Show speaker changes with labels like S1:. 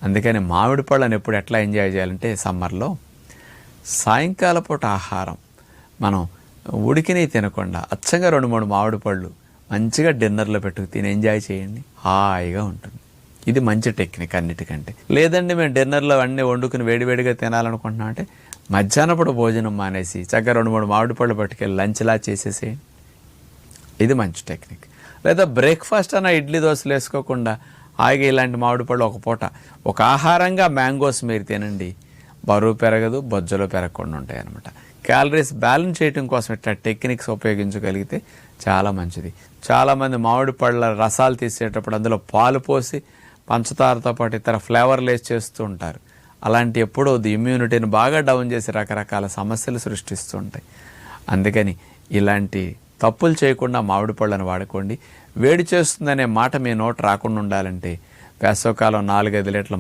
S1: అందుకని మామిడి పళ్ళని ఎప్పుడు ఎట్లా ఎంజాయ్ చేయాలంటే సమ్మర్లో సాయంకాల పూట ఆహారం మనం ఉడికినవి తినకుండా అచ్చంగా 2-3 మామిడి పళ్ళు మంచిగా డిన్నర్లో పెట్టుకు తిని ఎంజాయ్ చేయండి, హాయిగా ఉంటుంది. ఇది మంచి టెక్నిక్ అన్నిటికంటే. లేదండి మేము డిన్నర్లో అన్నీ వండుకుని వేడివేడిగా తినాలనుకుంటున్నాం అంటే మధ్యాహ్నప్పుడు భోజనం మానేసి చక్కగా 2-3 మామిడి పళ్ళు పట్టుకెళ్ళి లంచ్లా చేసేసేయండి. ఇది మంచి టెక్నిక్. లేదా బ్రేక్ఫాస్ట్ అన్న ఇడ్లీ దోశలు వేసుకోకుండా హాయిగా ఇలాంటి మామిడి పళ్ళు ఒక పూట ఒక ఆహారంగా మ్యాంగోస్ మీరు తినండి, బరువు పెరగదు, బొజ్జలో పెరగకుండా ఉంటాయి అన్నమాట. క్యాలరీస్ బ్యాలెన్స్ చేయడం కోసం ఇట్లా టెక్నిక్స్ ఉపయోగించగలిగితే చాలా మంచిది. చాలామంది మామిడి పళ్ళ రసాలు తీసేటప్పుడు అందులో పాలు పోసి పంచదారతో పాటు ఇతర ఫ్లేవర్లు వేసి చేస్తూ ఉంటారు. అలాంటి ఎప్పుడూ ఇమ్యూనిటీని బాగా డౌన్ చేసి రకరకాల సమస్యలు సృష్టిస్తూ ఉంటాయి. అందుకని ఇలాంటి తప్పులు చేయకుండా మామిడి పళ్ళను వాడుకోండి. వేడి చేస్తుందనే మాట మీ నోట రాకుండా ఉండాలంటే వేసవకాలం 4-5 లీటర్ల